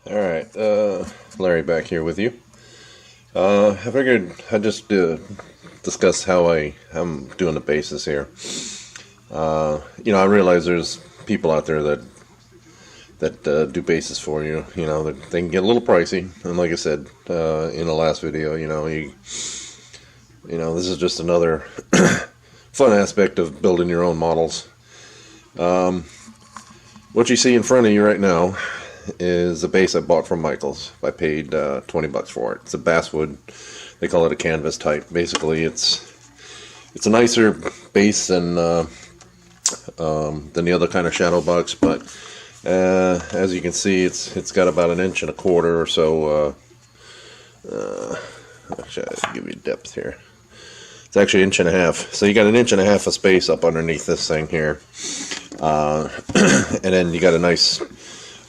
Alright, Larry back here with you. I figured I'd just discuss how I'm doing the bases here. I realize there's people out there that do bases for you. They can get a little pricey, and like I said in the last video, this is just another fun aspect of building your own models. What you see in front of you right now is a base I bought from Michaels. I paid $20 for it. It's a basswood. They call it a canvas type. Basically, it's a nicer base than the other kind of shadow box, but as you can see, it's got about 1.25 inches or so. Actually, I'll give you depth here. It's actually 1.5 inches. So you got 1.5 inches of space up underneath this thing here, and then you got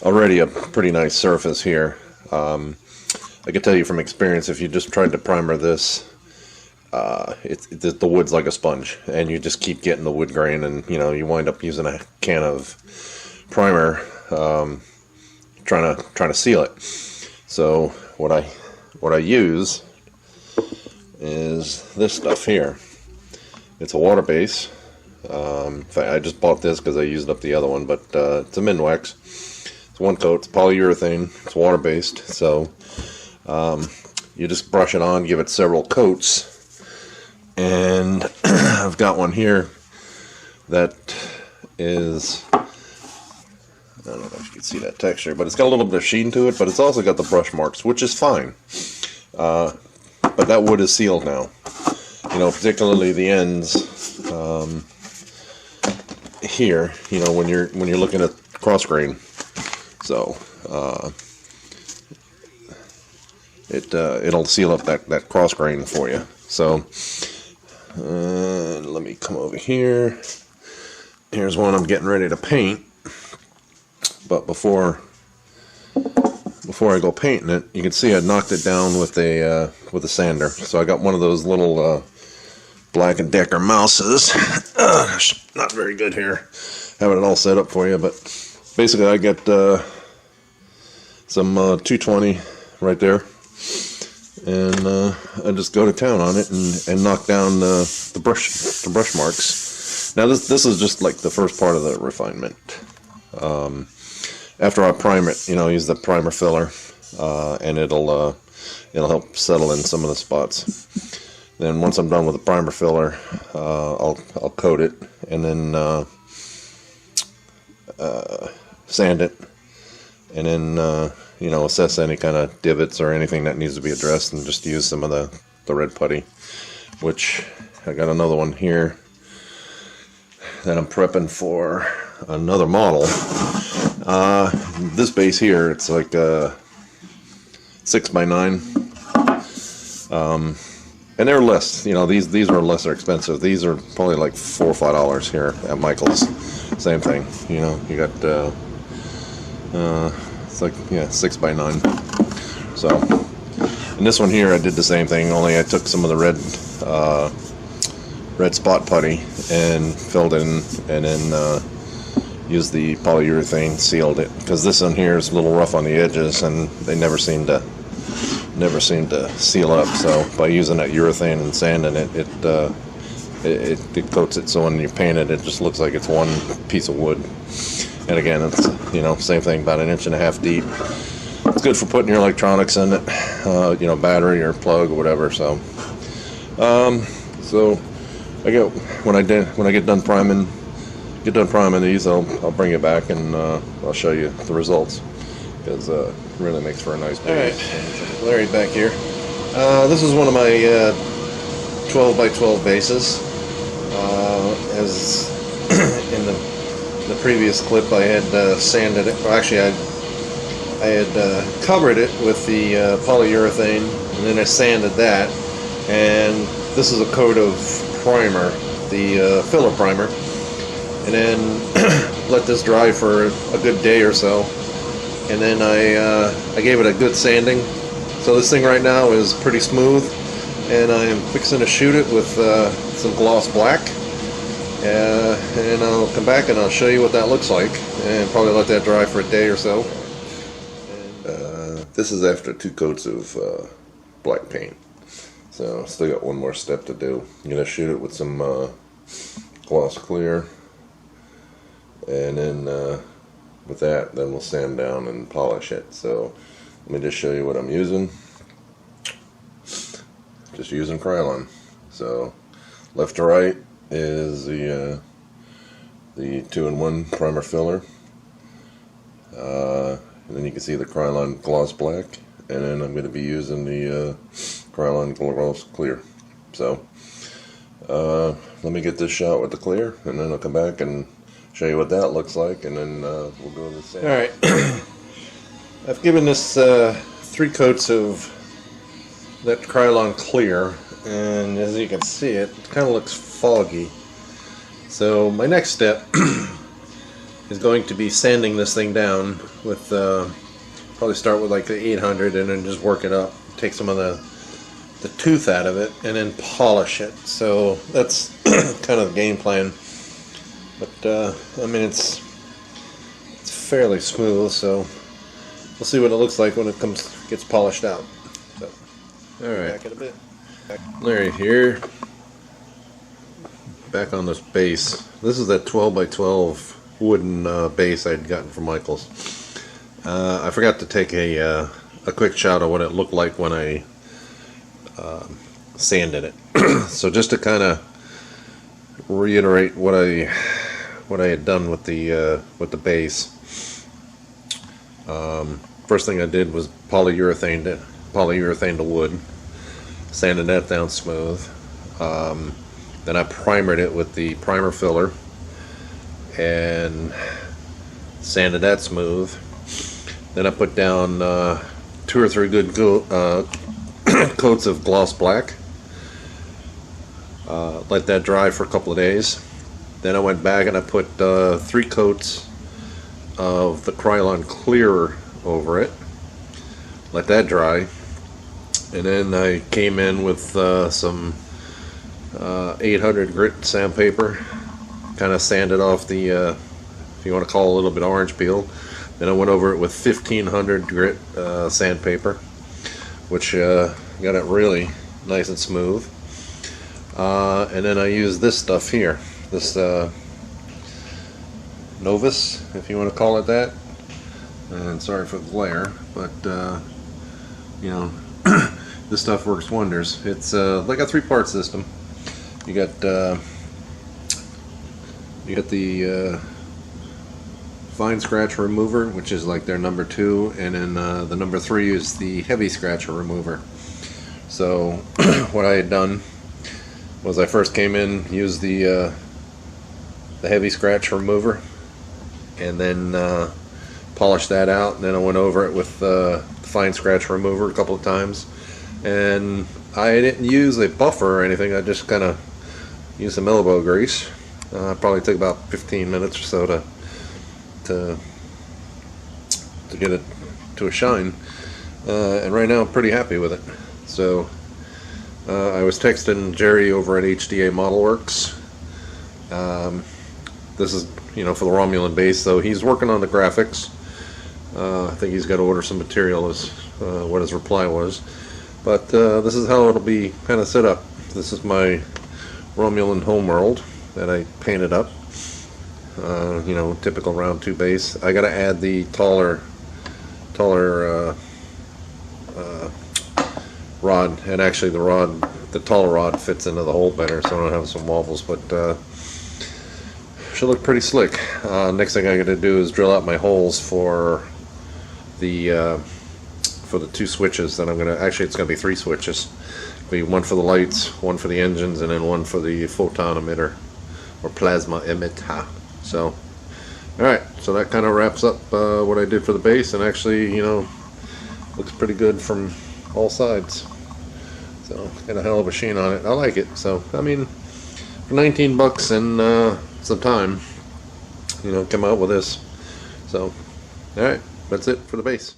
already a pretty nice surface here. I can tell you from experience, if you just tried to primer this, the wood's like a sponge, and you just keep getting the wood grain, and you wind up using a can of primer, trying to seal it. So what I use is this stuff here. It's a water base. In fact, I just bought this because I used up the other one, but it's a Minwax. It's one coat. It's polyurethane. It's water based. So you just brush it on, give it several coats, and I've got one here that is, I don't know if you can see that texture, but it's got a little bit of sheen to it, but it's also got the brush marks, which is fine. But that wood is sealed now. Particularly the ends here. When you're looking at cross grain. So it'll seal up that cross grain for you. So let me come over here. Here's one I'm getting ready to paint. But before I go painting it, you can see I knocked it down with a sander. So I got one of those little Black & Decker mouses. Not very good here, having it all set up for you. But basically, I got some 220 right there, and I just go to town on it and knock down the brush marks. Now this is just like the first part of the refinement. After I prime it, use the primer filler, and it'll help settle in some of the spots. Then once I'm done with the primer filler, I'll coat it, and then sand it, and then assess any kind of divots or anything that needs to be addressed, and just use some of the red putty, which I got another one here that I'm prepping for another model. This base here, it's like 6x9, and they're less. These are lesser expensive. These are probably like $4 or $5 here at Michaels. Same thing. You got it's like 6x9. So, and this one here, I did the same thing. Only I took some of the red spot putty and filled it in, and then used the polyurethane, sealed it, because this one here is a little rough on the edges, and they never seem to seal up. So by using that urethane and sanding it, it coats it, so when you paint it, it just looks like it's one piece of wood. And again, it's same thing, about 1.5 inches deep. It's good for putting your electronics in it, battery or plug or whatever. So I get when I get done priming these, I'll bring it back, and I'll show you the results, because it really makes for a nice base. Alright, Larry back here. This is one of my 12x12 bases. As in the previous clip, I had sanded it. Well, actually, I had covered it with the polyurethane, and then I sanded that. And this is a coat of primer, the filler primer. And then let this dry for a good day or so, and then I gave it a good sanding. So this thing right now is pretty smooth, and I am fixing to shoot it with some gloss black, and I'll come back and I'll show you what that looks like, and probably let that dry for a day or so. And This is after 2 coats of black paint. So still got one more step to do. I'm gonna shoot it with some gloss clear, and then with that, then we'll sand down and polish it. So let me just show you what I'm using. Just using Krylon. So left to right is the 2-in-1 primer filler. And then you can see the Krylon gloss black, and then I'm going to be using the Krylon gloss clear. So let me get this shot with the clear, and then I'll come back and show you what that looks like, and then we'll go to the sand. Alright, I've given this 3 coats of that Krylon clear, and as you can see, it kind of looks foggy. So my next step is going to be sanding this thing down with probably start with like the 800 and then just work it up, take some of the tooth out of it, and then polish it. So that's kind of the game plan. But I mean, it's fairly smooth, so we'll see what it looks like when it gets polished out. So, all right, back in a bit. Larry here, back on this base. This is that 12 by 12 wooden base I'd gotten from Michaels. I forgot to take a quick shot of what it looked like when I sanded it. So just to kind of reiterate what I had done with the base. First thing I did was polyurethane to wood, sanded that down smooth. Then I primered it with the primer filler and sanded that smooth. Then I put down 2 or 3 good coats of gloss black. Let that dry for a couple of days. Then I went back and I put 3 coats of the Krylon clear over it. Let that dry. And then I came in with some 800 grit sandpaper. Kind of sanded off the, if you want to call it a little bit orange peel. Then I went over it with 1500 grit sandpaper, which got it really nice and smooth. And then I used this stuff here, this Novus, if you want to call it that. And sorry for the glare, but you know, this stuff works wonders. It's like a 3-part system. You got the fine scratch remover, which is like their number 2, and then the number 3 is the heavy scratcher remover. So what I had done was I first came in, used the heavy scratch remover, and then polished that out, and then I went over it with the fine scratch remover a couple of times. And I didn't use a buffer or anything, I just kind of used some elbow grease. Probably took about 15 minutes or so to get it to a shine, and right now I'm pretty happy with it. So I was texting Jerry over at HDA Model Works. This is, you know, for the Romulan base, so he's working on the graphics. I think he's got to order some material, as what his reply was. But this is how it'll be kind of set up. This is my Romulan homeworld that I painted up. You know, typical round 2 base. I got to add the taller rod, and actually the taller rod fits into the hole better, so I don't have some wobbles. But should look pretty slick. Next thing I got to do is drill out my holes for the 2 switches that I'm gonna. Actually, it's gonna be 3 switches. It'll be 1 for the lights, 1 for the engines, and then 1 for the photon emitter or plasma emitter. So, all right. So that kind of wraps up what I did for the base, and actually, you know, looks pretty good from all sides. So, got a hell of a sheen on it. I like it. So, I mean, for 19 bucks and some time, you know, come out with this. So, all right. That's it for the base.